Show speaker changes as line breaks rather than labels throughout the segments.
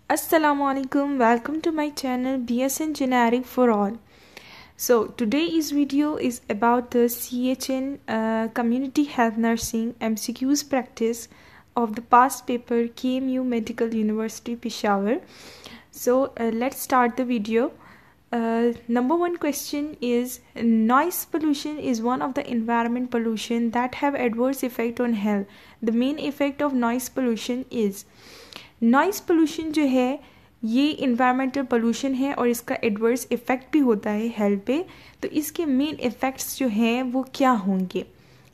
Assalamualaikum, welcome to my channel BSN Generic for All. So today's video is about the CHN Community Health Nursing MCQs practice of the past paper KMU Medical University Peshawar. So let's start the video. Number one question is, noise pollution is one of the environment pollution that have adverse effect on health. The main effect of noise pollution is, noise pollution जो है ये environmental pollution है और इसका adverse effect भी होता है health पे। तो इसके मेन इफ़ेक्ट्स जो हैं वो क्या होंगे?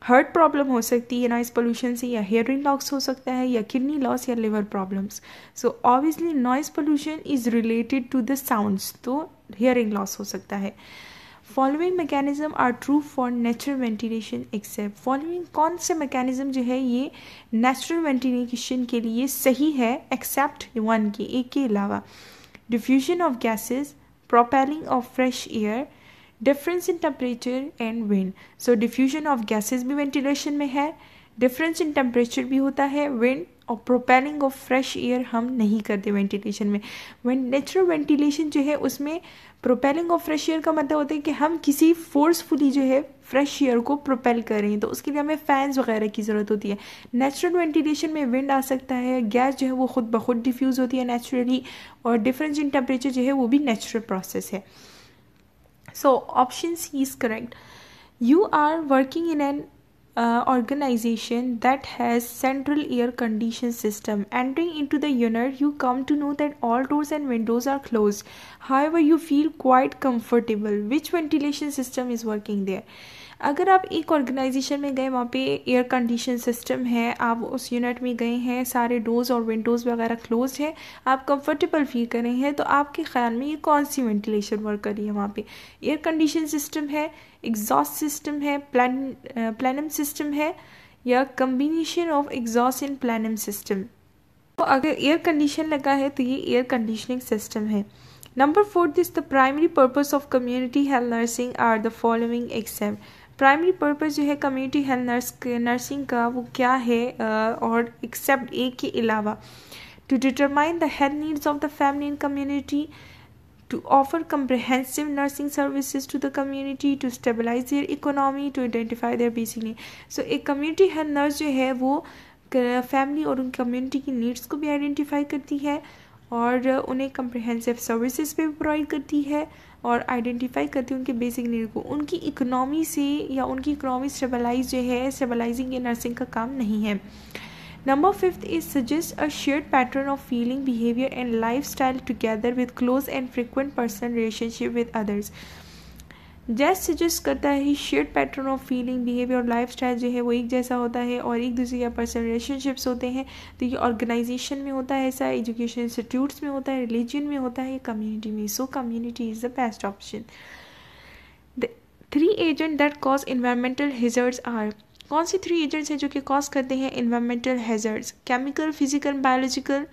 हार्ट प्रॉब्लम हो सकती है नॉइज़ पोल्यूशन से, या हेयरिंग लॉस हो सकता है, या किडनी लॉस, या liver problems. So obviously noise pollution is related to the sounds, तो हेयरिंग लॉस हो सकता है। Following mechanism are true for natural ventilation except. Following कौन से मैकेनिज्म जो है ये नेचुरल वेंटिलेशन के लिए सही है एक्सेप्ट वन के, एक के अलावा? Diffusion of gases, propelling of fresh air, difference in temperature and wind. So diffusion of gases भी वेंटिलेशन में है, डिफरेंस इन टेम्परेचर भी होता है, विंड और प्रोपेलिंग ऑफ फ्रेश एयर हम नहीं करते वेंटिलेशन में। नेचुरल वेंटिलेशन जो है उसमें प्रोपेलिंग ऑफ फ्रेश एयर का मतलब होता है कि हम किसी फोर्सफुली जो है फ्रेश एयर को प्रोपेल करें, तो उसके लिए हमें फैंस वगैरह की ज़रूरत होती है। नेचुरल वेंटिलेशन में विंड आ सकता है, गैस जो है वो खुद ब खुद डिफ्यूज़ होती है नेचुरली, और डिफरेंस इन टेम्परेचर जो है वो भी नेचुरल प्रोसेस है। So option C is correct. You are working in an organization that has central air condition system. Entering into the unit, you come to know that all doors and windows are closed. However, you feel quite comfortable. Which ventilation system is working there? अगर आप एक organisation में गए, वहाँ पे air condition system है, आप उस यूनिट में गए हैं, सारे डोर्स और विंडोज़ वगैरह क्लोज है, आप कंफर्टेबल फील कर रहे हैं, तो आपके ख्याल में ये कौन सी वेंटिलेशन वर्क कर रही है? वहाँ पे एयर कंडीशन सिस्टम है, एग्जॉस्ट सिस्टम है, प्लानम सिस्टम है, या combination of exhaust and plenum system? तो अगर एयर कंडीशन लगा है तो ये एयर कंडीशनिंग सिस्टम है। Number 4 is the primary purpose of community health nursing are the following except. Primary purpose जो है कम्युनिटी हेल्थ नर्सिंग का वो क्या है और एक्सेप्ट एक के अलावा? To determine the health needs of the family and community, to offer comprehensive nursing services to the community, to stabilize their economy, to identify their basic needs. So एक community health nurse जो है वो family और उन community की needs को भी identify करती है और उन्हें comprehensive services भी प्रोवाइड करती है और आइडेंटिफाई करती है उनके बेसिक नीड को। उनकी इकोनॉमी से या उनकी इकोनॉमी स्टेबलाइज जो है, स्टेबलाइजिंग ये नर्सिंग का काम नहीं है। Number 5 is suggest a shared pattern of feeling, behavior and lifestyle together with close and frequent personal relationship with others. जैसे सजेस्ट करता है ही shared pattern of feeling, behaviour और लाइफस्टाइल जो है वो एक जैसा होता है और एक दूसरे के पर्सनल रिलेशनशिप्स होते हैं। तो ये ऑर्गेनाइजेशन में होता है ऐसा, एजुकेशन इंस्टीट्यूट्स में होता है, रिलीजन में होता है, कम्युनिटी में। So community is the best option. The 3 agent that cause environmental hazards are. कौन सी 3 एजेंट्स हैं जो कि कॉज करते हैं environmental hazards? Chemical, physical, biological.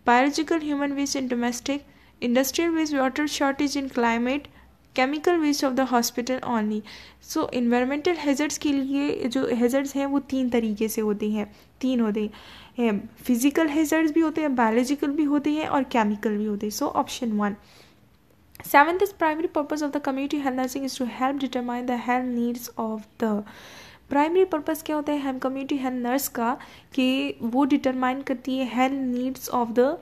Biological, human waste and domestic. Industrial waste, water shortage in climate. Chemical waste of the hospital only. So environmental hazards के लिए जो हैज़र्ड्स हैं वो 3 तरीके से होते हैं, 3 होते हैं। फिजिकल हैज़र्ड्स भी होते हैं, बायोलॉजिकल भी होते हैं और केमिकल भी होते हैं। So option 1। 7th is primary purpose of the community health nursing is to help determine the health needs of the। Primary purpose क्या होता है हम कम्युनिटी हेल्थ नर्स का कि वो डिटरमाइन करती है health needs of the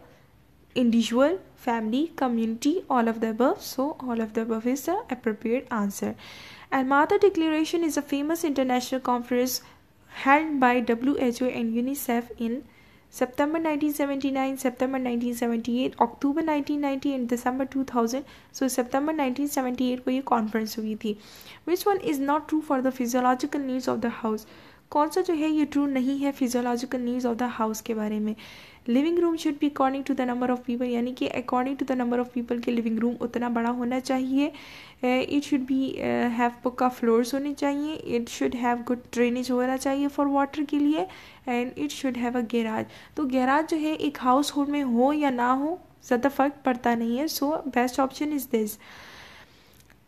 individual, family, community, all of the above. So all of the above is the appropriate answer. Almata Declaration is a famous international conference held by WHO and UNICEF in September 1979, September 1978, October 1990 and December 2000. So September 1978 को ये conference हुई थी। Which one is not true for the physiological needs of the house? कौन सा जो है ये true नहीं है physiological needs of the house के बारे में? Living room should be according to the number of people, यानी कि according to the number of people के लिविंग रूम उतना बड़ा होना चाहिए। इट शुड बी हैव पक्का फ्लोर्स होने चाहिए। It should have good drainage होना चाहिए फॉर वाटर के लिए, and it should have a garage. तो गैराज जो है एक हाउस होल्ड में हो या ना हो ज़्यादा फर्क पड़ता नहीं है। So best option is this.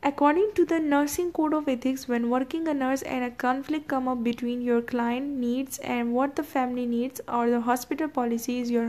According to the Nursing Code of Ethics, when working a nurse and a conflict come up between your client needs and what the family needs or the hospital policies, your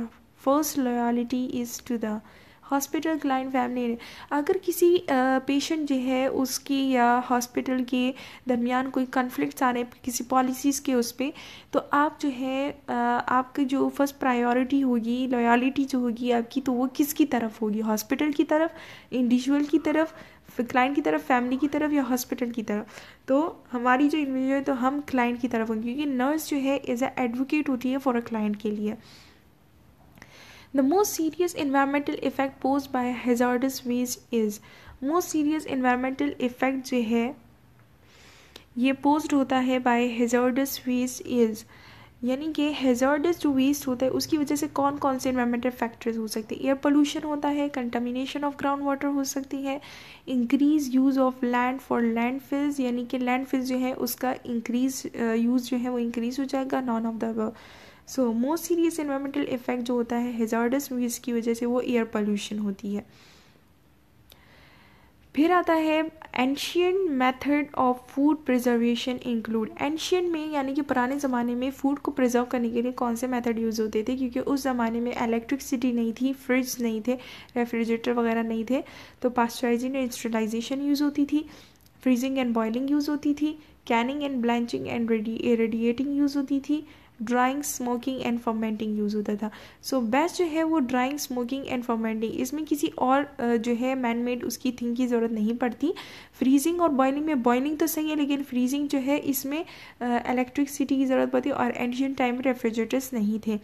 first loyalty is to the hospital client family. अगर किसी patient जो है उसकी या hospital के दरमियान कोई conflicts आ रहे हैं किसी पॉलिसीज़ के उस पर, तो आप जो है आपकी जो फर्स्ट प्रायोरिटी होगी, लॉयल्टी जो होगी आपकी, तो वो किसकी तरफ होगी? हॉस्पिटल की तरफ, इंडिविजुअल की तरफ, क्लाइंट की तरफ, फैमिली की तरफ या हॉस्पिटल की तरफ? तो हमारी जो इंडिविजुअल है तो हम क्लाइंट की तरफ होंगे, क्योंकि नर्स जो है एज ए एडवोकेट होती है फॉर अ क्लाइंट के लिए। The most serious environmental effect posed by hazardous waste is, most serious environmental effect जो है ये posed होता है by hazardous waste is, यानी कि hazardous जो waste होता है उसकी वजह से कौन कौन से environmental factors हो सकते हैं? एयर पोल्यूशन होता है, कंटामिनेशन ऑफ ग्राउंड वाटर हो सकती है, increase use of land for landfills, यानी कि लैंडफिल्स जो है उसका इंक्रीज यूज़ जो है वो इंक्रीज हो जाएगा, none of the above. So most serious environmental effect जो होता है हैजार्डस वेस्ट की वजह से वो एयर पोल्यूशन होती है। फिर आता है ancient method of food preservation include. Ancient में यानी कि पुराने ज़माने में फ़ूड को प्रिजर्व करने के लिए कौन से मेथड यूज़ होते थे? क्योंकि उस ज़माने में इलेक्ट्रिसिटी नहीं थी, फ्रिज नहीं थे, रेफ्रिजरेटर वगैरह नहीं थे, तो पास्चराइजिंग एंड स्टरलाइजेशन यूज़ होती थी, फ्रीजिंग एंड बॉइलिंग यूज़ होती थी, Canning and blanching and radiating use होती थी, drawing, smoking and fermenting use होता था। सो बेस्ट जो है वो ड्राइंग, स्मोकिंग एंड फर्मेंटिंग, इसमें किसी और जो है मैन मेड उसकी थिंग की ज़रूरत नहीं पड़ती। फ्रीजिंग और बॉइलिंग में, बॉइलिंग तो सही है लेकिन फ्रीजिंग जो है इसमें इलेक्ट्रिसिटी की ज़रूरत पड़ती है, और एंशिएंट टाइम में रेफ्रिजरेटर्स नहीं थे।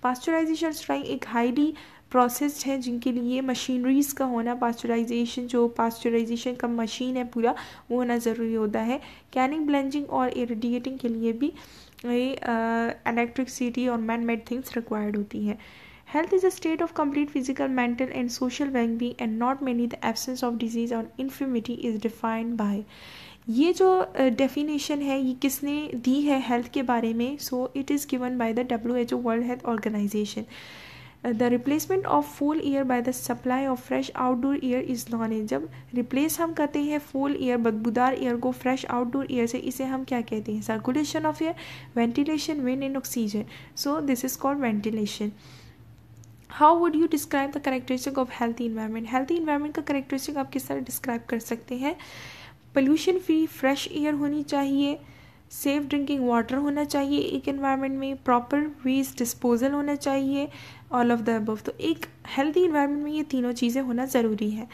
पास्चराइजेशन स्ट्राइंग एक हाईली प्रोसेस है जिनके लिए मशीनरीज़ का होना, पास्चराइजेशन जो पास्चराइजेशन का मशीन है पूरा वो होना ज़रूरी होता है। कैनिंग, ब्लेंचिंग और इरेडिएटिंग के लिए भी इलेक्ट्रिसिटी और मैन मेड थिंग्स रिक्वायर्ड होती है। Health is a state of complete physical, mental and social wellbeing and not mainly the absence of disease और इन्फर्मिटी इज़ डिफाइंड बाय। ये जो डेफिनेशन है ये किसने दी है हेल्थ के बारे में? So it is given by the WHO, world health organisation. The replacement of foul air by the supply of fresh outdoor air is known है। जब रिप्लेस हम करते हैं फूल एयर, बदबूदार एयर को फ्रेश आउटडोर एयर से, इसे हम क्या कहते हैं? Circulation of air, ventilation, wind and oxygen. So this is called ventilation. How would you describe the characteristic of healthy environment? Healthy environment का करेक्टरिस्टिक आप किस तरह डिस्क्राइब कर सकते हैं? पोल्यूशन फ्री फ्रेश एयर होनी चाहिए, सेफ ड्रिंकिंग वाटर होना चाहिए एक एनवायरनमेंट में, प्रॉपर वेस्ट डिस्पोजल होना चाहिए, ऑल ऑफ द अबव। तो एक हेल्थी एनवायरनमेंट में ये तीनों चीज़ें होना ज़रूरी है।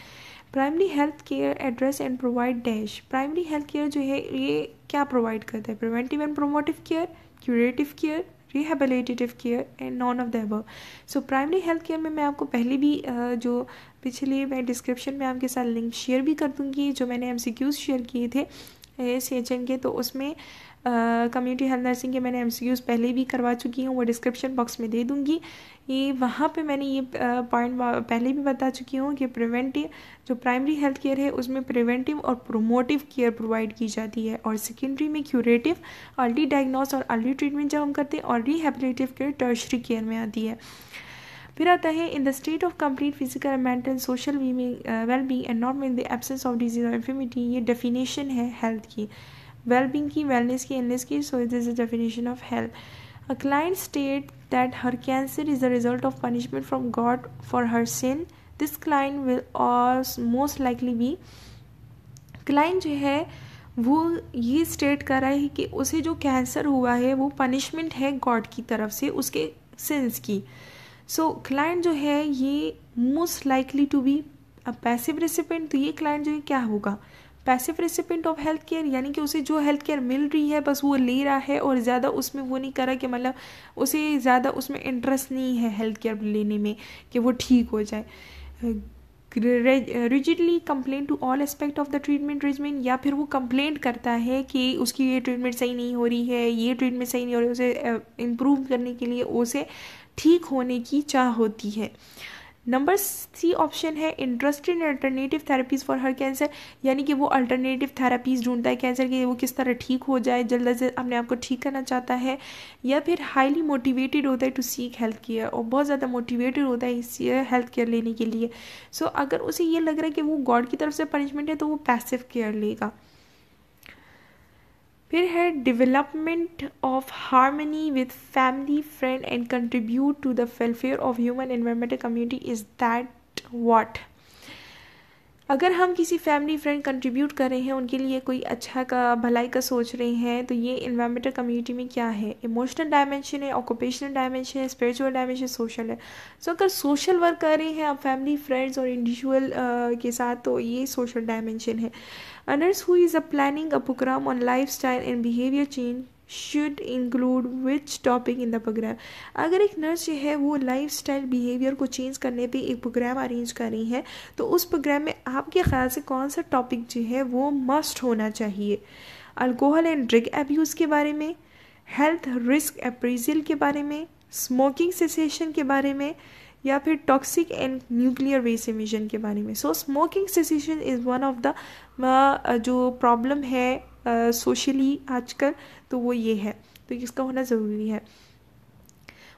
Primary health care address and provide dash. Primary health care जो है ये क्या प्रोवाइड करता है? Preventive and promotive care, curative care, rehabilitative care and none of the above. So primary health care में मैं आपको पहले भी जो पिछले मैं डिस्क्रिप्शन में आपके साथ लिंक शेयर भी कर दूँगी, जो मैंने MCQs शेयर किए थे CHN के, तो उसमें कम्युनिटी हेल्थ नर्सिंग के मैंने MCQs पहले भी करवा चुकी हूँ, वो डिस्क्रिप्शन बॉक्स में दे दूँगी। ये वहाँ पे मैंने ये पॉइंट पहले भी बता चुकी हूँ कि प्रिवेंटिव जो प्राइमरी हेल्थ केयर है उसमें प्रिवेंटिव और प्रोमोटिव केयर प्रोवाइड की जाती है, और सेकेंडरी में क्यूरेटिव, अर्ली डायग्नोस और अर्ली ट्रीटमेंट जब हम करते हैं, और रिहेबिलिटेटिव केयर टर्शरी केयर में आती है। फिर आता है in the state of complete physical, mental, social wellbeing and not in the absence of disease और इन्फर्मिटी। ये डेफिनेशन है हेल्थ की, वेलबींग की, वेलनेस की, इलनेस की। So this is definition of health. A client state that her cancer is the result of punishment from God for her sin, this client will most likely be. Client जो है वो ये state कर रहा है कि उसे जो कैंसर हुआ है वो पनिशमेंट है गॉड की तरफ से उसके सिंस की। सो क्लाइंट जो है ये most likely to be a passive recipient. तो ये क्लाइंट जो है क्या होगा? Passive recipient of health care, यानी कि उसे जो हेल्थ केयर मिल रही है बस वो ले रहा है और ज़्यादा उसमें वो नहीं कर रहा कि मतलब उसे ज़्यादा उसमें इंटरेस्ट नहीं है हेल्थ केयर लेने में कि वो ठीक हो जाए। Rigidly complain to all aspect of the treatment regiment, या फिर वो कंप्लेंट करता है कि उसकी ये ट्रीटमेंट सही नहीं हो रही है, ये ट्रीटमेंट सही नहीं हो रही है, उसे इम्प्रूव करने के लिए उसे ठीक होने की चाह होती है। नंबर C ऑप्शन है interested in alternative therapies for her cancer, यानी कि वो अल्टरनेटिव थेरेपीज़ ढूंढता है कैंसर के, वो किस तरह ठीक हो जाए, जल्द से अपने आप को ठीक करना चाहता है। या फिर हाईली मोटिवेटेड होता है टू सीक हेल्थ केयर, और बहुत ज़्यादा मोटिवेटेड होता है इस हेल्थ केयर लेने के लिए। सो अगर उसे ये लग रहा है कि वो गॉड की तरफ से पनिशमेंट है तो वो पैसिव केयर लेगा। फिर है development of harmony with family friend and contribute to the welfare of human environmental community is that what. अगर हम किसी फैमिली फ्रेंड कंट्रीब्यूट कर रहे हैं, उनके लिए कोई अच्छा का भलाई का सोच रहे हैं, तो ये इन्वायरमेंटल कम्युनिटी में क्या है? इमोशनल डायमेंशन है, ऑक्यूपेशनल डायमेंशन है, स्पिरिचुअल डायमेंशन, सोशल है। सो अगर सोशल वर्क कर रहे हैं आप फैमिली फ्रेंड्स और इंडिविजुअल के साथ, तो ये सोशल डायमेंशन है। A nurse who is planning a program on lifestyle and behavior change should include which topic in the program। अगर एक नर्स जो है वो लाइफ स्टाइल बिहेवियर को चेंज करने पे एक प्रोग्राम अरेंज कर रही है, तो उस प्रोग्राम में आपके ख्याल से कौन सा टॉपिक जो है वो मस्ट होना चाहिए? अल्कोहल एंड ड्रग अब्यूज़ के बारे में, हेल्थ रिस्क अप्रेजल के बारे में, स्मोकिंग सेसेशन के बारे में, या फिर toxic and nuclear waste emission के बारे में। So smoking cessation is one of the जो प्रॉब्लम है सोशली आजकल, तो वो ये है, तो इसका होना ज़रूरी है।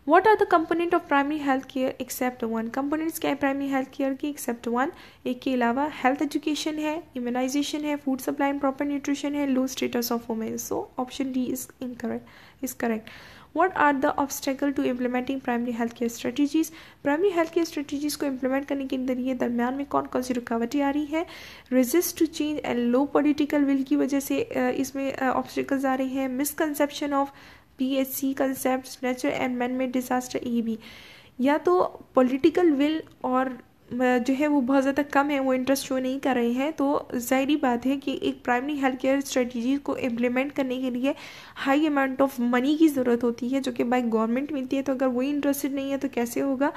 What are the component of primary health care except one? Components क्या है primary health care की except one? एक के अलावा health education है, immunization है, food supply and proper nutrition है, low status of women. So option D is correct. What are the obstacle to implementing primary health care strategies? Primary health care strategies को implement करने के लिए दरम्यान में कौन कौन सी रुकावटें आ रही है? Resist to change and low political will की वजह से इसमें obstacles आ रही हैं। Misconception of PHC concepts, nature and man made disaster, ये भी या तो पॉलिटिकल विल और जो है वो बहुत ज़्यादा कम है, वो इंटरेस्ट शो नहीं कर रहे हैं। तो ज़ाहिरी बात है कि एक प्राइमरी हेल्थ केयर स्ट्रेटजी को इम्प्लीमेंट करने के लिए हाई अमाउंट ऑफ मनी की ज़रूरत होती है, जो कि बाय गवर्नमेंट मिलती है। तो अगर वही इंटरेस्टेड नहीं है तो कैसे होगा?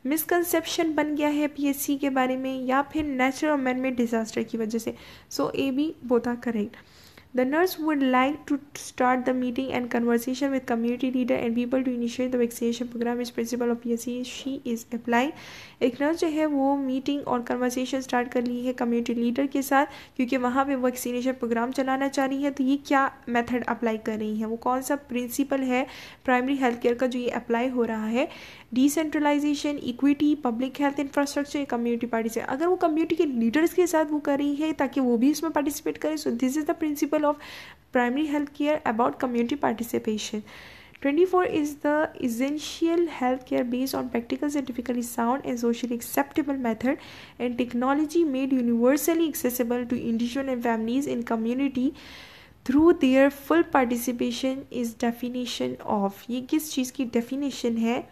मिसकंसेप्शन बन गया है PHC के बारे में, या फिर नेचुरल और मैन मेड डिजास्टर की वजह से। So a b both are correct. The nurse would like to start the meeting and conversation with community leader and people to initiate the vaccination program which principle of PHC she is applying। एक nurse जो है वो meeting और conversation start कर ली है community leader के साथ, क्योंकि वहाँ पे वैक्सीनेशन प्रोग्राम चलाना चाह रही है। तो ये क्या मेथड अप्लाई कर रही है, वो कौन सा प्रिंसिपल है प्राइमरी हेल्थ केयर का जो ये अप्लाई हो रहा है? Decentralisation, equity, public health infrastructure, community participate. अगर वो कम्युनिटी के लीडर्स के साथ वो कर रही है ताकि वो भी इसमें पार्टिसिपेट करें, so this is the principle of primary health care about community participation। 24 is the essential health care based on practical, scientifically sound and socially acceptable method and technology made universally accessible to individuals and families in community through their full participation is definition of। ये किस चीज़ की definition है?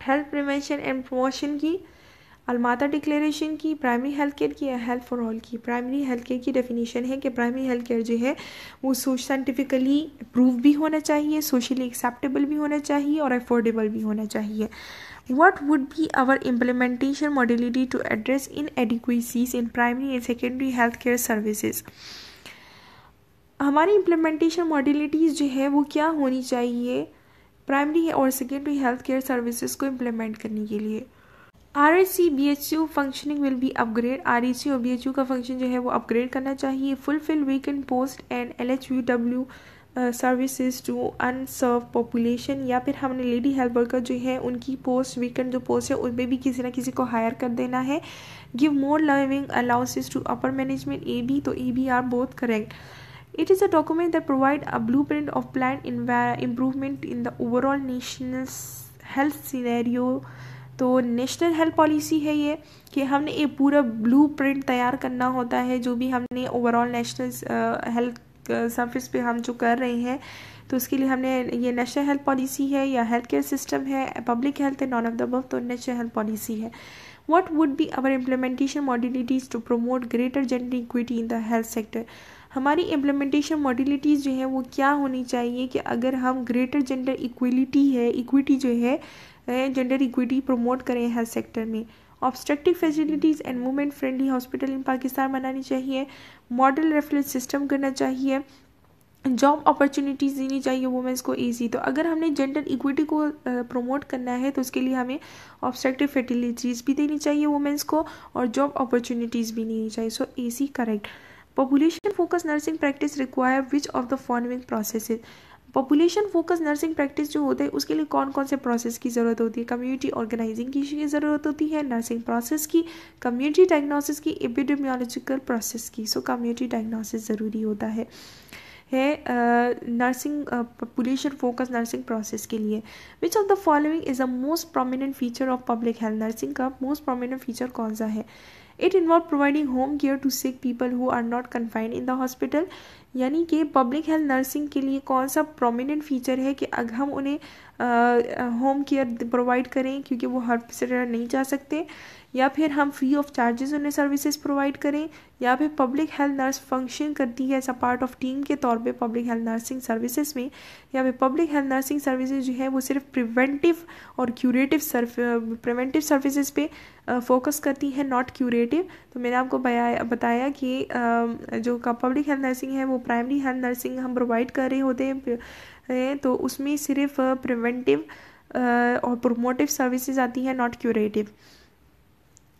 Health prevention and promotion की, अलमाता declaration की, primary health care की, या health for all की? Primary health care की डेफिनेशन है कि प्राइमरी हेल्थ केयर जो है वो साइंटिफिकली प्रूव भी होना चाहिए, सोशली एक्सेप्टेबल भी होना चाहिए और अफोर्डेबल भी होना चाहिए। What would be our implementation modality to address inadequacies in primary and secondary health care services? हमारी इम्प्लीमेंटेशन मॉडलिटीज़ जो है वो क्या होनी चाहिए प्राइमरी और सेकेंडरी हेल्थ केयर सर्विसेज को इम्प्लीमेंट करने के लिए? RHC BHU functioning will be upgrade. RHC और BHU का फंक्शन जो है वो अपग्रेड करना चाहिए। Fulfil weekend post and LHVW services to unserved population, या फिर हमने लेडी हेल्थ वर्कर जो है उनकी पोस्ट, वीकेंड जो पोस्ट है उनमें भी किसी ना किसी को हायर कर देना है। Give more living allowances to upper management, a b, तो a b are both correct. It is a document that provides a blueprint of planned improvement in the overall national health scenario। तो national health policy है ये कि हमने एक पूरा blueprint तैयार करना होता है, जो भी हमने ओवरऑल नेशनल हेल्थ सर्विस पे हम जो कर रहे हैं, तो उसके लिए हमने ये नेशनल हेल्थ पॉलिसी है या हेल्थ केयर सिस्टम है, पब्लिक हेल्थ है, नॉन ऑफ द अबव, तो नेशनल हेल्थ पॉलिसी है। What would be our implementation modalities to promote greater gender equity in the health sector? हमारी इम्प्लीमेंटेशन मॉडलिटीज़ जो है वो क्या होनी चाहिए कि अगर हम ग्रेटर जेंडर इक्वलिटी है, इक्विटी जो है, जेंडर इक्विटी प्रमोट करें हेल्थ सेक्टर में। Obstructive facilities and women friendly hospital in Pakistan बनानी चाहिए। मॉडल रेफरेंस सिस्टम करना चाहिए। जॉब अपॉर्चुनिटीज़ देनी चाहिए वुमेंस को ईजी। तो अगर हमने जेंडर इक्विटी को प्रमोट करना है तो उसके लिए हमें ऑब्स्ट्रक्टिव फर्टिलिटीज़ भी देनी चाहिए वुमेंस को और जॉब अपॉर्चुनिटीज़ भी देनी चाहिए। सो AC correct. Population focus nursing practice require which of the following processes? Population focus nursing practice जो होता है उसके लिए कौन कौन से प्रोसेस की ज़रूरत होती है? कम्युनिटी ऑर्गेनाइजिंग की ज़रूरत होती है, नर्सिंग प्रोसेस की, कम्युनिटी डायग्नोसिस की, एपिडेमियोलॉजिकल प्रोसेस की। सो कम्युनिटी डायग्नोसिस ज़रूरी होता है। है nursing population focus nursing process के लिए। Which of the following is the most prominent feature of public health? Nursing का मोस्ट प्रोमिनेंट फीचर कौन सा है? It involve providing home care to sick people who are not confined in the hospital. यानी कि public health nursing के लिए कौन सा प्रोमिनेंट फीचर है कि अगर हम उन्हें होम केयर प्रोवाइड करें क्योंकि वो हॉस्पिटल नहीं जा सकते, या फिर हम फ्री ऑफ चार्जेस उन्हें सर्विसेज प्रोवाइड करें, या फिर पब्लिक हेल्थ नर्स फंक्शन करती है as a part of team के तौर पे पब्लिक हेल्थ नर्सिंग सर्विसेज में, या फिर पब्लिक हेल्थ नर्सिंग सर्विसेज जो है वो सिर्फ प्रिवेंटिव और क्यूरेटिव प्रिवेंटिव सर्विसेज पे फोकस करती है, नॉट क्यूरेटिव। तो मैंने आपको बताया कि जो का पब्लिक हेल्थ नर्सिंग है वो प्राइमरी हेल्थ नर्सिंग हम प्रोवाइड कर रहे होते हैं, तो उसमें सिर्फ प्रिवेंटिव और प्रोमोटिव सर्विसेज आती है, not curative.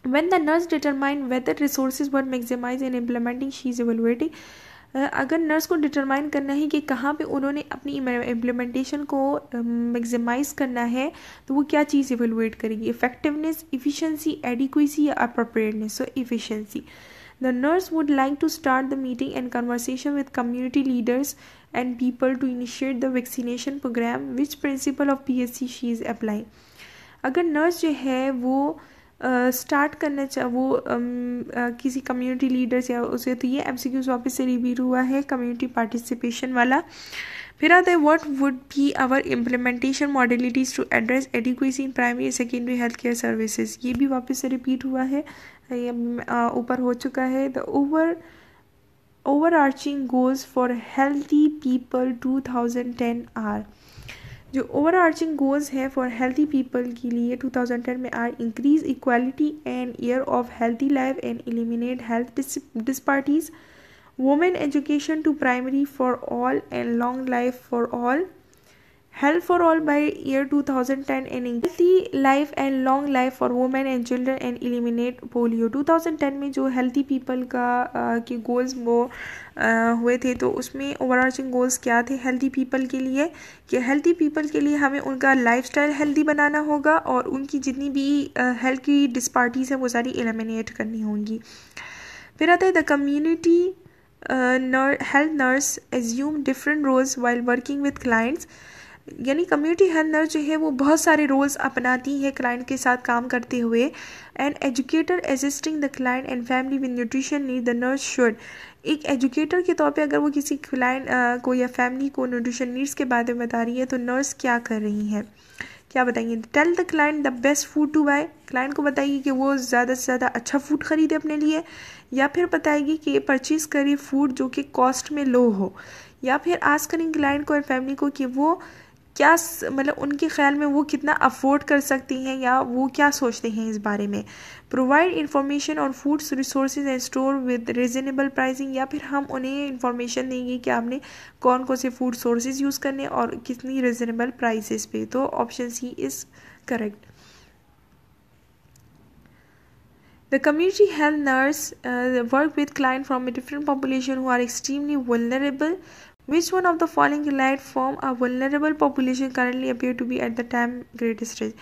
When the nurse determine whether resources were maximized in implementing, she is evaluating. अगर नर्स को डिटरमाइन करना है कि कहाँ पे उन्होंने अपनी इम्प्लीमेंटेशन को मैक्सिमाइज करना है, तो वो क्या चीज़ इवेलुएट करेगी? इफेक्टिवनेस, इफिशिएंसी, एडिक्वेसी या appropriateness? So efficiency. The nurse would like to start the meeting and conversation with community leaders and people to initiate the vaccination program. Which principle of PSC she is applying? अगर nurse जो है वो start करना वो किसी community leaders या उसे, तो ये MCQs वापस से रिपीट हुआ है, कम्युनिटी पार्टिसिपेशन वाला। फिर आता है what would be our implementation modalities to address adequacy in primary and secondary health care services. ये भी वापस से रिपीट हुआ है, ये ऊपर हो चुका है। The overarching goals for healthy people 2010 are, जो ओवरआर्चिंग गोल्स है फॉर हेल्थी पीपल के लिए 2010 में are increase equality and year of healthy life and eliminate health disparities, women education to primary for all and long life for all, health for all by year 2010 and healthy life and long life for women and children and eliminate polio. 2010 में जो healthy people का के goals वो हुए थे, तो उसमें overarching goals क्या थे हेल्थी पीपल के लिए? कि हेल्थी पीपल के लिए हमें उनका लाइफस्टाइल हेल्थी बनाना होगा और उनकी जितनी भी हेल्थ की डिस्पारिटीज़ हैं वो सारी एलिमिनेट करनी होंगी। फिर आता है the community health nurse assume different roles while working with clients. यानी कम्युनिटी हेल्थ नर्स जो है वो बहुत सारे रोल्स अपनाती है क्लाइंट के साथ काम करते हुए। And educator assisting the client and family with nutrition need, the nurse should, एक एजुकेटर के तौर पे अगर वो किसी क्लाइंट को या फैमिली को न्यूट्रिशन नीड्स के बारे में बता रही है, तो नर्स क्या कर रही है, क्या बताएंगे? Tell the client the best food to buy, client को बताएगी कि वो ज़्यादा से ज़्यादा अच्छा फूड खरीदे अपने लिए, या फिर बताएगी कि परचेज करे फूड जो कि कॉस्ट में लो हो, या फिर आस्क करेंगे क्लाइंट को और फैमिली को कि वो क्या मतलब उनके ख्याल में वो कितना अफोर्ड कर सकती हैं या वो क्या सोचते हैं इस बारे में। Provide information on foods resources and store with reasonable pricing, या फिर हम उन्हें इंफॉर्मेशन देंगे कि आपने कौन कौन से फूड सोर्सेज यूज़ करने और कितनी रीजनेबल प्राइसेस पे। तो option C is correct. The community health nurse work with clients from a different population who are extremely vulnerable. Which one of the following client form a vulnerable population currently appear to be at the time greatest stage?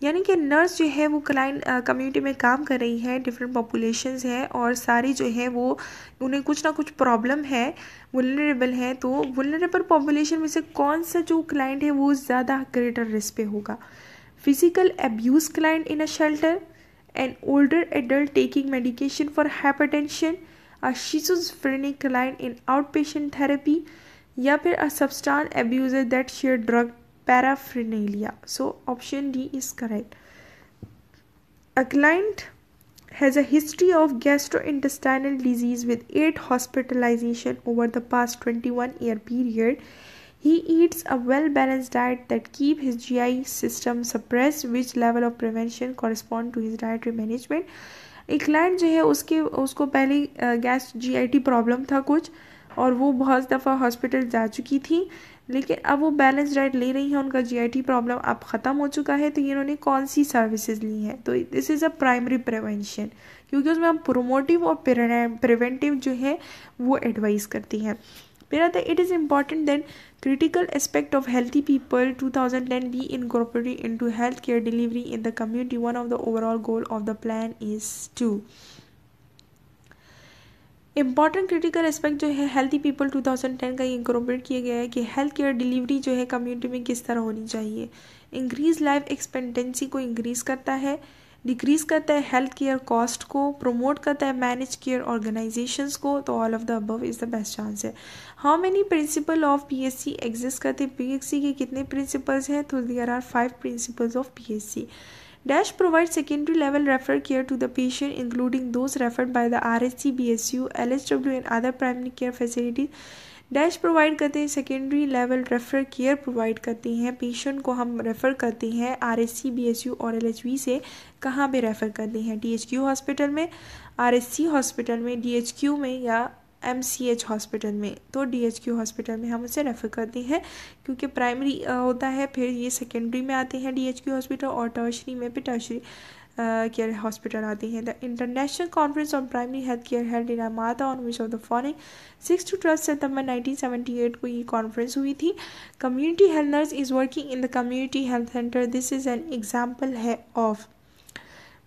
यानी कि nurse जो है वो client community में काम कर रही है, डिफरेंट पॉपुलेशंस हैं और सारी जो है वो उन्हें कुछ ना कुछ प्रॉब्लम है, वुलनरेबल है। तो वुलनरेबल पॉपुलेशन में से कौन सा जो क्लाइंट है वो ज़्यादा ग्रेटर रिस्क पे होगा? Physical abuse client in a shelter, an older adult taking medication for hypertension, a schizophrenic client in outpatient therapy, या फिर a substance abuser that share drug paraphernalia. So option D is correct. A client has a history of gastrointestinal disease with 8 hospitalization over the past 21-year period. He eats a well-balanced diet that keep his GI system suppressed. Which level of prevention correspond to his dietary management? एक client जो है उसको पहले gas GIT problem था कुछ और वो बहुत दफ़ा हॉस्पिटल जा चुकी थी, लेकिन अब वो बैलेंस डाइट ले रही हैं, उनका GIT प्रॉब्लम अब ख़त्म हो चुका है। तो इन्होंने कौन सी सर्विसेज ली हैं? तो this is a primary prevention, क्योंकि उसमें हम प्रोमोटिव और प्रिवेंटिव जो है वो एडवाइस करती हैं। फिर आता है it is important that critical aspect of healthy people 2010 be incorporated into healthcare delivery in the community. One of the overall goal of the plan is to important critical aspect जो है healthy people 2010 का ये incorporate किया गया है कि health care delivery जो है कम्युनिटी में किस तरह होनी चाहिए। इंक्रीज लाइफ एक्सपेक्टेंसी को इंक्रीज करता है, डिक्रीज करता है हेल्थ केयर कॉस्ट को, प्रमोट करता है मैनेज केयर ऑर्गेनाइजेशंस को। तो all of the above is the best chance है। How many principle of PHC exist करते हैं, पीएचसी के कितने प्रिंसिपल्स हैं, तो there are 5 principles of PHC. Dash provides secondary level referral care to the patient including those referred by the RHC, BSU, LHW and other primary care facilities. Dash provide करते हैं secondary level refer care provide करती हैं, patient को हम refer करते हैं RHC, BSU और LHV से। कहाँ पे रेफ़र करते हैं, डीएचक्यू हॉस्पिटल में, आरएचसी हॉस्पिटल में, डीएचक्यू में या एमसीएच हॉस्पिटल में। तो डीएचक्यू हॉस्पिटल में हम उसे रेफ़र करते हैं क्योंकि प्राइमरी होता है, फिर ये सेकेंडरी में आते हैं डीएचक्यू हॉस्पिटल और टर्शरी में भी टर्शरी केयर हॉस्पिटल आती हैं। The international conference on primary health care held in Alma Ata on which of the following 6 to 12 सितंबर 1978 को ये कॉन्फ्रेंस हुई थी। Community health nurse is working in the community health centre. This is an example है of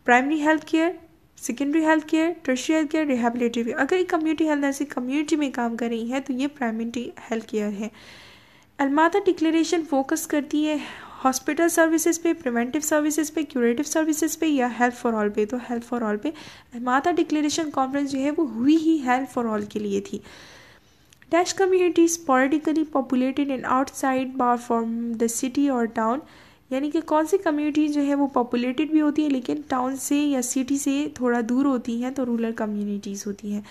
primary health care, secondary health care, tertiary health care, rehabilitative care. अगर एक community health nursing community में काम कर रही है तो ये प्राइमरी हेल्थ केयर है। अलमाता डिक्लेरेशन फोकस करती है हॉस्पिटल सर्विसेज पे, प्रिवेंटिव सर्विसेज पे, क्यूरेटिव सर्विसेज पे या हेल्थ फॉर ऑल पे। तो हेल्थ फॉर ऑल पे अलमाता डिक्लेरेशन कॉन्फ्रेंस जो है वो हुई ही हेल्थ फॉर ऑल के लिए थी। Dash communities politically populated and outside bar from the city और टाउन, यानी कि कौन सी कम्युनिटी जो है वो पॉपुलेटेड भी होती है लेकिन टाउन से या सिटी से थोड़ा दूर होती हैं, तो रूरल कम्युनिटीज़ होती हैं।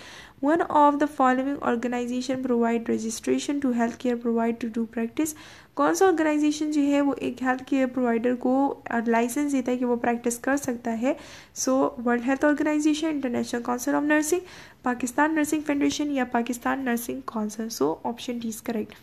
One of the following organisation provide registration to health care provide to do practice. कौन सा ऑर्गेनाइजेशन जो है वो एक हेल्थ केयर प्रोवाइडर को लाइसेंस देता है कि वो प्रैक्टिस कर सकता है। So world health organisation, international council of nursing, Pakistan nursing federation या Pakistan nursing council. So option D is correct.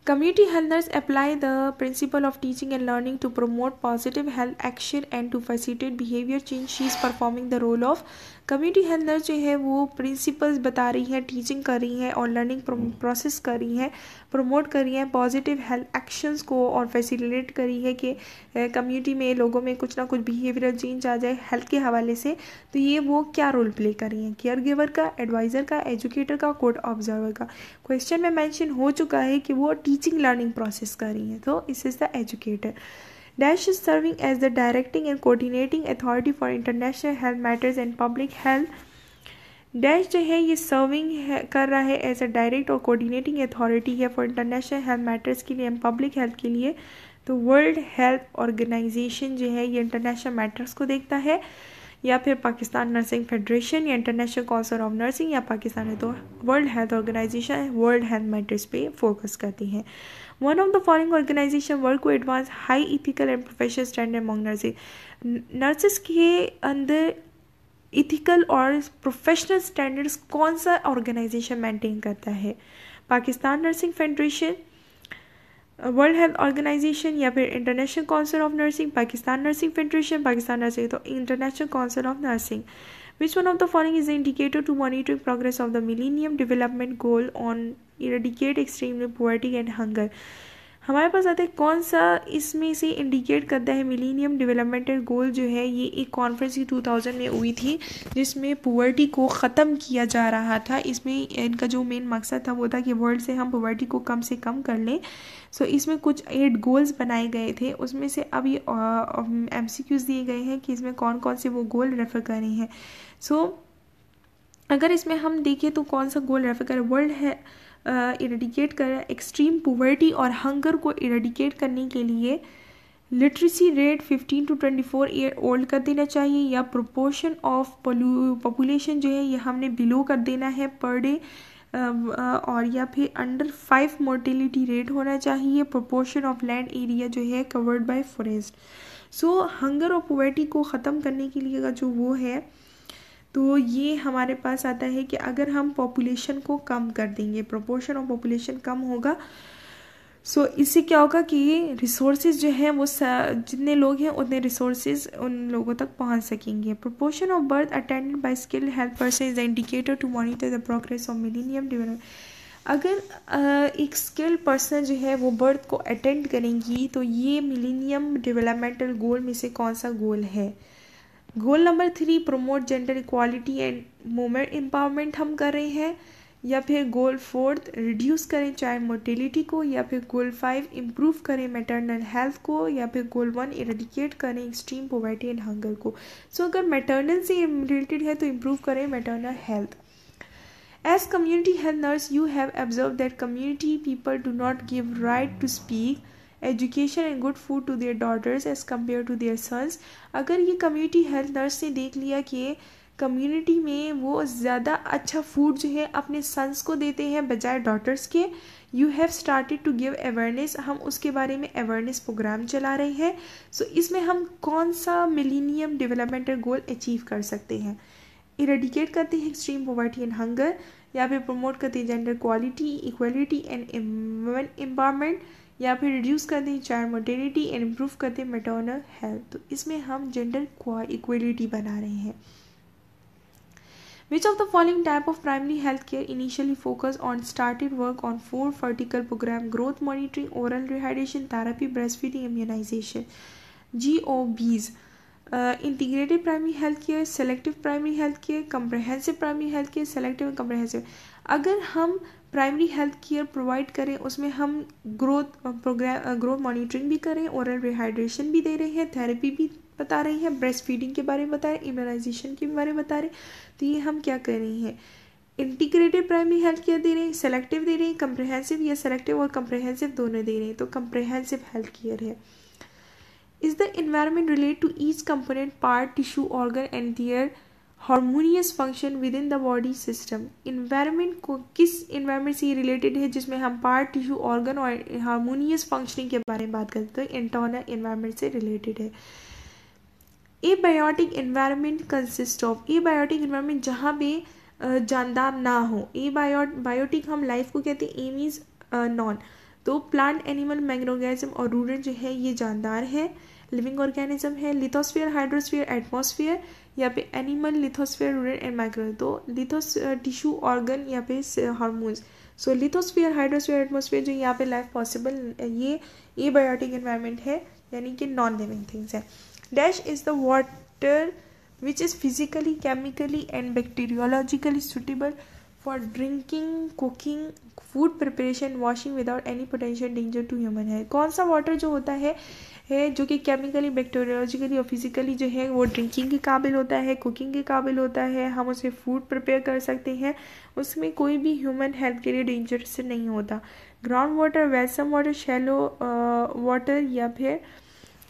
Community health nurse apply the principle of teaching and learning to promote positive health action and to facilitate behavior change. She is performing the role of community health nurse जो है वो principles बता रही है, teaching कर रही है और लर्निंग प्रोसेस कर रही है, प्रमोट कर रही है पॉजिटिव हेल्थ एक्शंस को और फैसिलिटेट कर रही है कि कम्युनिटी में लोगों में कुछ ना कुछ बिहेवियरल चेंज आ जाए हेल्थ के हवाले से। तो ये वो क्या रोल प्ले कर रही हैं, केयर गिवर का, एडवाइज़र का, एजुकेटर का, कोड ऑब्जर्वर का। क्वेश्चन में मेंशन हो चुका है कि वो टीचिंग लर्निंग प्रोसेस कर रही हैं, तो इस is the educator. Dash is serving as the directing and coordinating authority for international health matters and public health. Dash जो है ये सर्विंग कर रहा है एज अ डायरेक्ट और कोऑर्डिनेटिंग अथॉरिटी है फॉर इंटरनेशनल हेल्थ मैटर्स के लिए एंड पब्लिक हेल्थ के लिए। तो वर्ल्ड हेल्थ ऑर्गेनाइजेशन जो है ये इंटरनेशनल मैटर्स को देखता है, या फिर पाकिस्तान नर्सिंग फेडरेशन या इंटरनेशनल काउंसिल ऑफ नर्सिंग या पाकिस्तान है तो world health organisation world health matters पे फोकस करती हैं। One of the following organisation work को advance high ethical and professional standard among nursing. Nurses के अंदर इथिकल और प्रोफेशनल स्टैंडर्ड्स कौन सा ऑर्गेनाइजेशन मेंटेन करता है, Pakistan nursing federation, world health organisation या फिर international council of nursing, Pakistan nursing federation, Pakistan nursing तो international council of nursing. Which one of the following is the indicator to monitoring progress of the Millennium Development Goal on eradicate extreme poverty and hunger? हमारे पास आता है कौन सा इसमें से indicate करता है मिलीनियम डेवलपमेंटल गोल जो है। ये एक कॉन्फ्रेंस ही 2000 में हुई थी जिसमें पुअर्टी को ख़त्म किया जा रहा था। इसमें इनका जो मेन मकसद था वो था कि वर्ल्ड से हम पुअर्टी को कम से कम कर लें। सो इसमें कुछ 8 गोल्स बनाए गए थे, उसमें से अब ये MCQs दिए गए हैं कि इसमें कौन कौन से वो गोल रेफ़र कर रहे हैं। सो अगर इसमें हम देखें तो कौन सा गोल रेफ़र करें, वर्ल्ड है इरेडिकेट कर एक्सट्रीम पुवर्टी और हंगर को इरेडिकेट करने के लिए literacy rate 15 to 24 year old कर देना चाहिए, या प्रोपोर्शन ऑफ पॉपुलेशन जो है ये हमने बिलो कर देना है पर डे, और या फिर अंडर 5 मोर्टेलिटी रेट होना चाहिए, प्रोपोर्शन ऑफ लैंड एरिया जो है covered by forest. So hunger और पुवर्टी को ख़त्म करने के लिए जो वो है तो ये हमारे पास आता है कि अगर हम पॉपुलेशन को कम कर देंगे, प्रोपोर्शन ऑफ पॉपुलेशन कम होगा, सो इससे क्या होगा कि रिसोर्सेज जो हैं वो जितने लोग हैं उतने रिसोर्सेज उन लोगों तक पहुंच सकेंगे। Proportion of birth attended by skilled health person is the indicator to monitor the progress of millennium development. अगर एक स्किल्ड पर्सन जो है वो बर्थ को अटेंड करेंगी तो ये मिलेनियम डेवलपमेंटल गोल में से कौन सा गोल है। Goal number 3 promote gender equality and women empowerment हम कर रहे हैं, या फिर गोल 4 रिड्यूस करें चाइल्ड मोर्टेलिटी को, या फिर गोल 5 इम्प्रूव करें मैटरनल हेल्थ को, या फिर गोल 1 इरेडिकेट करें एक्सट्रीम पॉवर्टी एंड हंगर को। सो अगर मैटरनल से रिलेटेड है तो इम्प्रूव करें maternal health. As community health nurse, you have observed that community people do not give right to speak, education and good food to their daughters as compared to their sons. अगर ये community health nurse ने देख लिया कि community में वो ज़्यादा अच्छा फूड जो है अपने सन्स को देते हैं बजाय डॉटर्स के, you have started to give awareness, हम उसके बारे में अवेयरनेस प्रोग्राम चला रहे हैं। सो इसमें हम कौन सा मिलीनियम डेवलपमेंटल गोल अचीव कर सकते हैं? इरेडिकेट करते हैं एक्सट्रीम पॉवर्टी एंड हंगर, या फिर प्रमोट करते हैं gender quality equality and women empowerment, या फिर रिड्यूस करते हैं चाइल्ड मोर्टेलिटी एंड इम्प्रूव करते हैं मैटरनल हेल्थ। तो इसमें हम जेंडर इक्वलिटी बना रहे हैं। Which of the following type of primary health care initially focus on started work on 4 vertical program: growth monitoring, oral rehydration therapy, breastfeeding, immunization? GOBs: integrated primary health care, selective primary health care, comprehensive primary health care, selective and comprehensive। अगर हम primary health care provide करें उसमें हम growth monitoring भी करें, oral rehydration भी दे रहे हैं, थेरेपी भी बता रहे हैं, ब्रेस्ट फीडिंग के बारे में बता रहे हैं, इम्यूनाइजेशन के बारे में बता रहे हैं। तो ये हम क्या कर रहे हैं? इंटीग्रेटेड प्राइमरी हेल्थ केयर दे रहे हैं, सेलेक्टिव दे रहे हैं, कंप्रहेंसिव या सेलेक्टिव और कंप्रहेंसिव दोनों दे रहे हैं। तो कंप्रहेंसिव हेल्थ केयर है। Is the environment relate to each component part tissue organ and their harmonious function within the body system? Environment को किस इन्वायरमेंट से रिलेटेड है जिसमें हम पार्ट टिश्यू ऑर्गन और हार्मोनियस फंक्शनिंग के बारे में बात करते हैं? इंटरनल इन्वायरमेंट से रिलेटेड है। Abiotic environment consist of, abiotic environment जहाँ पे जानदार ना हो, बायोटिक हम लाइफ को कहते हैं, ए मीन्स नॉन। तो प्लांट एनिमल मैग्रोगैज्म और रूरल जो है ये जानदार है, लिविंग ऑर्गेनिज्म है। लिथोस्फीयर हाइड्रोस्फीयर एटमॉस्फेयर, या पे animal lithosphere rural and micro. तो टिश्यू ऑर्गन या पे hormones. So lithosphere hydrosphere atmosphere जो यहाँ पे लाइफ पॉसिबल, ये एबायोटिक इन्वायरमेंट है, यानी कि नॉन लिविंग थिंग्स है। Dash is the water which is physically chemically and bacteriologically suitable for drinking, cooking, food preparation, washing without any potential danger to human है। कौन सा वाटर जो होता है जो कि केमिकली, बैक्टीरियोलॉजिकली और फिजिकली जो है वो ड्रिंकिंग के काबिल होता है, कुकिंग के काबिल होता है, हम उसे फूड प्रिपेयर कर सकते हैं, उसमें कोई भी ह्यूमन हेल्थ के लिए डेंजर से नहीं होता। Ground water, wholesome water, shallow water या फिर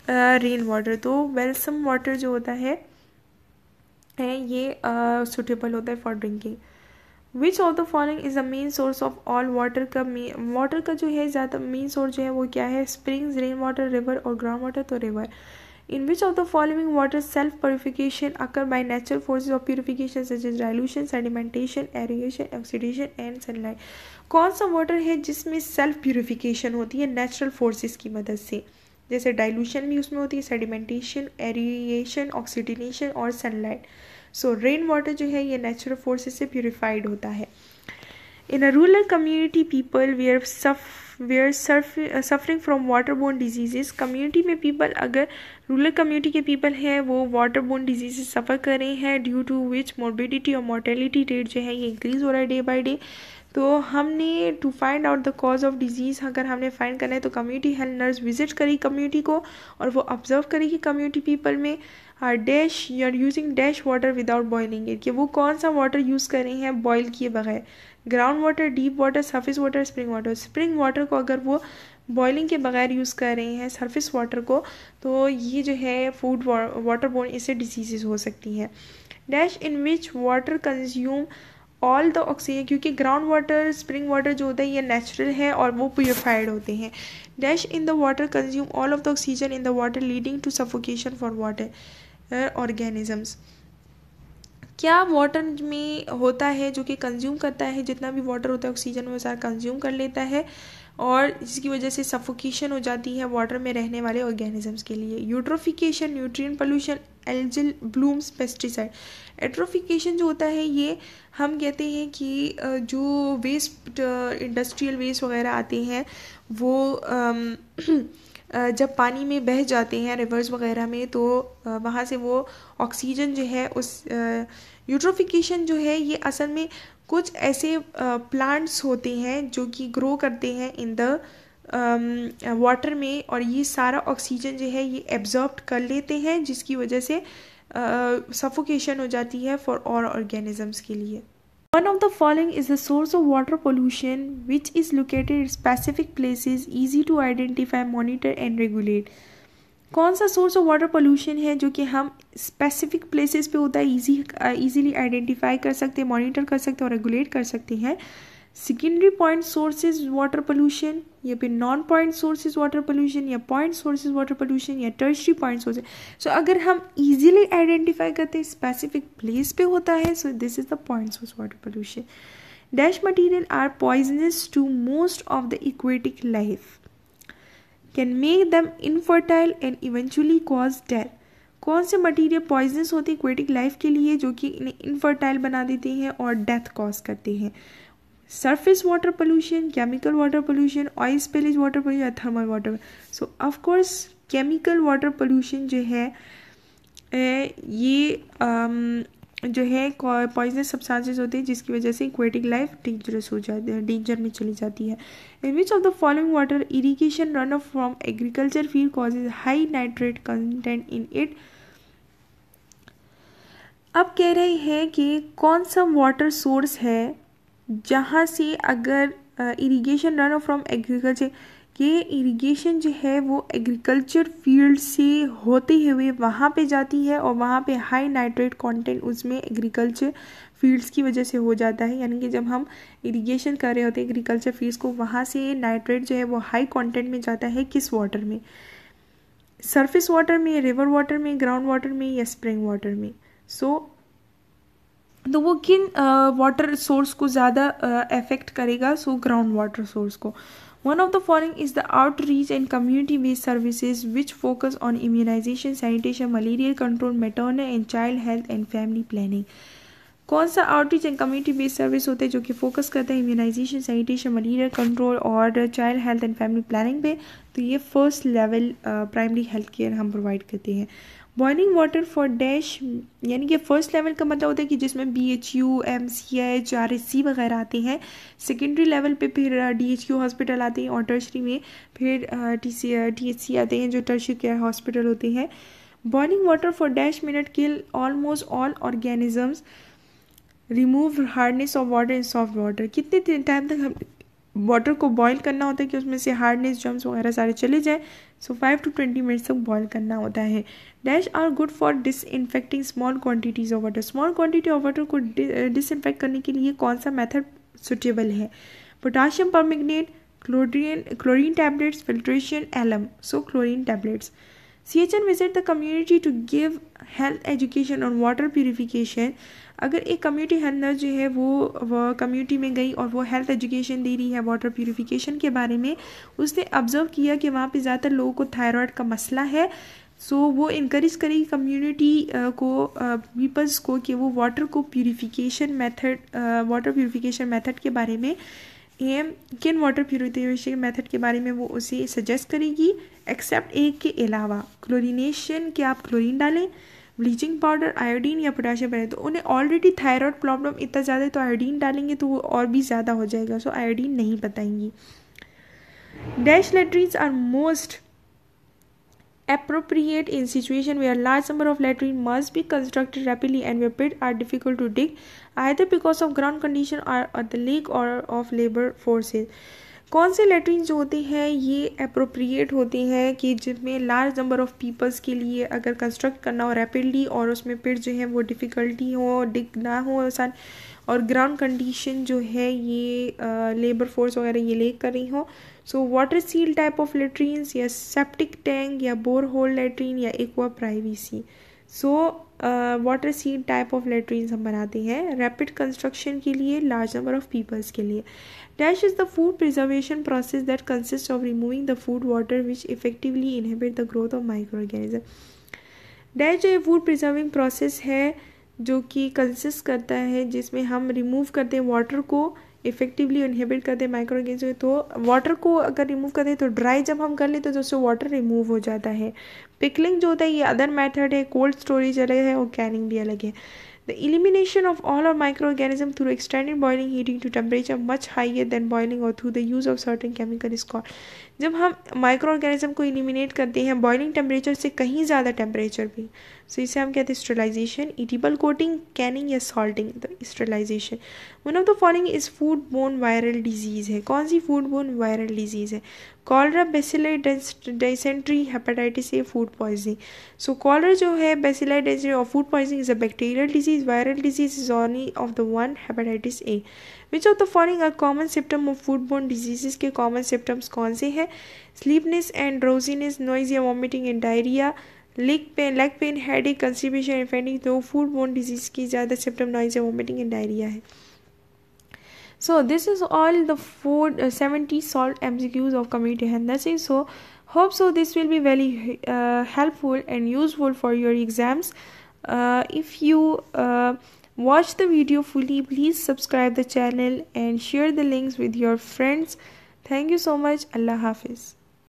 रेन वाटर। तो वेलसम वाटर जो होता है ये सुटेबल होता है for drinking. Which of the following is the main source of all water का? वाटर का जो है ज़्यादा मेन सोर्स जो है वो क्या है? स्प्रिंग्स, रेन वाटर, रिवर और ग्राउंड वाटर। तो river. In which of the following water self purification occur by natural forces of purification such as dilution, sedimentation, aeration, oxidation and sunlight? कौन सा water है जिसमें सेल्फ प्योरिफिकेशन होती है natural forces की मदद से? जैसे डाइल्यूशन भी उसमें होती है, सेडिमेंटेशन, एरिएशन, ऑक्सीडेशन और सनलाइट। सो रेन वाटर जो है ये नेचुरल फोर्सेस से प्यूरिफाइड होता है। In a rural community people were suffering from water borne diseases, community में पीपल, अगर रूरल कम्युनिटी के पीपल हैं वो वाटर बोर्न डिजीजेस सफ़र कर रहे हैं, ड्यू टू विच मोर्बिडिटी और मोर्टेलिटी रेट जो है ये इंक्रीज हो रहा है डे बाई डे। तो हमने to find out the cause of disease अगर हमने फाइंड करना है तो कम्युनिटी हेल्थ नर्स विजिट करी कम्युनिटी को और वो ऑब्जर्व करेगी कम्युनिटी पीपल में dash you are using dash water without boiling it, कि वो कौन सा वाटर यूज़ कर रहे हैं बॉयल किए बगैर। Ground water, deep water, surface water, spring water. Spring water को अगर वो बॉइलिंग के बगैर यूज़ कर रहे हैं सरफेस वाटर को, तो ये जो है फूड वाटर बोर्न इससे डिजीज़ हो सकती हैं। Dash in which water consume all the oxygen, क्योंकि ग्राउंड वाटर, स्प्रिंग वाटर जो होता है ये नेचुरल है और वो प्योरीफाइड होते हैं। Dash in the water consume all of the oxygen in the water leading to suffocation for water organisms. क्या वाटर में होता है जो कि कंज्यूम करता है, जितना भी वाटर होता है ऑक्सीजन वो सारा कंज्यूम कर लेता है और जिसकी वजह से सफोकेशन हो जाती है वाटर में रहने वाले ऑर्गेनिजम्स के लिए। Eutrophication, nutrient pollution, algal blooms, pesticide. Eutrophication जो होता है ये हम कहते हैं कि जो वेस्ट इंडस्ट्रियल वेस्ट वगैरह आते हैं वो जब पानी में बह जाते हैं रिवर्स वगैरह में, तो वहाँ से वो ऑक्सीजन जो है उस यूट्रोफिकेशन जो है ये असल में कुछ ऐसे प्लांट्स होते हैं जो कि ग्रो करते हैं इन द वाटर में, और ये सारा ऑक्सीजन जो है ये एब्जॉर्ब कर लेते हैं, जिसकी वजह से सफोकेशन हो जाती है फॉर ऑल ऑर्गेनिजम्स के लिए. One of the following is the source of water pollution which is located in specific places, easy to identify, monitor and regulate. कौन सा सोर्स ऑफ वाटर पोल्यूशन है जो कि हम स्पेसिफिक प्लेसेस पे होता है, इजीली आइडेंटिफाई कर सकते हैं, मॉनिटर कर सकते हैं और रेगुलेट कर सकते हैं? Secondary point sources water pollution, या फिर non point sources water pollution, या पॉइंट सोर्सेज वाटर पोल्यूशन, या टर्शरी पॉइंट सोर्सेज. सो अगर हम इजीली आइडेंटिफाई करते हैं स्पेसिफिक प्लेस पे होता है, so this is the point source water pollution. Dash material are poisonous to most of the aquatic life, can make them infertile and eventually cause death. कौन से material poisonous होते हैं aquatic life के लिए जो कि इन्हें इनफर्टाइल बना देते हैं और डेथ कॉज करते हैं? Surface water pollution, chemical water pollution, oil spillage water pollution या thermal water. So of course chemical water pollution जो है ये जो है पॉइजनस सब्सटेंसेस होते हैं जिसकी वजह से एक्वेटिक लाइफ डेंजरस हो जाती है, डेंजर में चली जाती है. In which of the following water irrigation run off from agriculture field causes high nitrate content in it. अब कह रहे हैं कि कौन सा वाटर सोर्स है जहाँ से अगर irrigation run off from agriculture, के इरिगेशन जो है वो एग्रीकल्चर फील्ड से होते हुए वहाँ पे जाती है और वहाँ पे हाई नाइट्रेट कंटेंट उसमें एग्रीकल्चर फील्ड्स की वजह से हो जाता है. यानी कि जब हम इरिगेशन कर रहे होते हैं एग्रीकल्चर फील्ड्स को, वहाँ से नाइट्रेट जो है वो हाई कंटेंट में जाता है. किस वाटर में? सरफेस वाटर में, रिवर वाटर में, ग्राउंड वाटर में, या स्प्रिंग वाटर में? तो वो किन वाटर सोर्स को ज़्यादा अफेक्ट करेगा? सो ग्राउंड वाटर सोर्स को. One of the following is the outreach and community based services which focus on immunization, sanitation, malaria control, maternal and child health and family planning. कौन सा outreach and community based service होते हैं जो कि focus करता है immunization, sanitation, malaria control और child health and family planning पे? तो ये first level primary health care हम प्रोवाइड करते हैं. बॉइलिंग वाटर फॉर डैश, यानी कि फर्स्ट लेवल का मतलब होता है कि जिसमें BHU, MCH, RSC वगैरह आते हैं. सेकेंडरी लेवल पे फिर DHQ हॉस्पिटल आते हैं और टर्शरी में फिर THC आते हैं जो टर्शरी केयर हॉस्पिटल होते हैं. Boiling water for dash minute kill almost all organisms, remove hardness of water in soft water. कितने टाइम तक हम वाटर को बॉईल करना होता है कि उसमें से हार्डनेस, जर्म्स वगैरह सारे चले जाए? सो 5 to 20 मिनट्स तक बॉईल करना होता है. Dash are good for disinfecting small quantities of water. Small quantity of water को डिसइंफेक्ट करने के लिए कौन सा मेथड सुटेबल है? Potassium permanganate, chlorine tablets, filtration, alum. So chlorine tablets. CHN visit the community to give health education on water purification. अगर एक community health nurse जो है वो कम्युनिटी में गई और वो हेल्थ एजुकेशन दे रही है वाटर प्यूरिफिकेशन के बारे में, उसने ऑब्जर्व किया कि वहाँ पे ज़्यादातर लोगों को थायराइड का मसला है. सो वो इनकरेज करेगी कम्युनिटी को, पीपल्स को, कि वो वाटर प्यूरिफिकेशन मेथड के बारे में, किन वाटर प्यूरिफिकेशन मेथड के बारे में वो उसे सजेस्ट करेगी. एक्सेप्ट एक के अलावा क्लोरीनेशन, कि आप क्लोरीन डालें, ब्लीचिंग पाउडर, आयोडीन या पोटाशियम डालें. तो उन्हें ऑलरेडी थायराइड प्रॉब्लम इतना ज़्यादा है तो आयोडीन डालेंगे तो वो और भी ज़्यादा हो जाएगा. सो आयोडीन नहीं बताएंगी. Dash latrines are most appropriate in situation where large number of latrine must be constructed rapidly and where pits are difficult to dig either because of ground condition or the lake or of labor forces. कौन से latrine जो होते हैं ये appropriate होते हैं कि जिनमें लार्ज नंबर ऑफ पीपल्स के लिए अगर कंस्ट्रक्ट करना हो रैपिडली और उसमें पिट जो है वो डिफ़िकल्टी हो, डिग ना हो आसान, और ग्राउंड कंडीशन जो है ये लेबर फोर्स वगैरह ये ले कर रही हो. So water seal type of latrines या सेप्टिक टैंक या बोर होल लेट्रीन या aqua privacy. So water seal type of latrines हम बनाते हैं रैपिड कंस्ट्रक्शन के लिए, लार्ज नंबर ऑफ पीपल्स के लिए. Dash is the food preservation process that consists of removing the food water which effectively inhibit the growth of microorganisms. Dash जो food preserving process है जो कि कंसिस्ट करता है जिसमें हम रिमूव करते हैं वाटर को इफेक्टिवली इनहिबिट करते हैं माइक्रो ऑर्गेनिज्म। तो वाटर को अगर रिमूव करते हैं तो ड्राई जब हम कर लेते हैं तो उससे वाटर रिमूव हो जाता है। पिकलिंग जो होता है ये अदर मेथड है, कोल्ड स्टोरेज अलग है और कैनिंग भी अलग है। The elimination of all our microorganisms through extended boiling heating to temperature much higher than boiling or through the use of certain chemical is called। जब हम माइक्रो ऑर्गेनिज्म को इलिमिनेट करते हैं बॉइलिंग टेम्परेचर से कहीं ज़्यादा टेम्परेचर पे, सो इसे हम कहते हैं स्टरलाइजेशन, ईटिबल कोटिंग, कैनिंग या सॉल्टिंग। तो sterilization one of the following is food borne viral disease है। कौन सी फूड बोर्न वायरल डिजीज़ है? Cholera, bacillus, dysentery, hepatitis A, food poisoning. So cholera जो है, बेसिलस, डिसेंट्री और food poisoning is a bacterial disease. Viral disease is only of the one, hepatitis A. Which of the following are common symptom of food borne diseases के common symptoms कौन से हैं? Sleepiness and drowsiness, nausea, vomiting and diarrhoea, leg pain, headache, constipation and fainting. तो food borne disease की ज़्यादा symptom nausea, vomiting and diarrhoea है। So this is all the 70 solved MCQs of community health nursing. So hope so this will be very helpful and useful for your exams. If you watch the video fully, please subscribe the channel and share the links with your friends. Thank you so much. Allah Hafiz.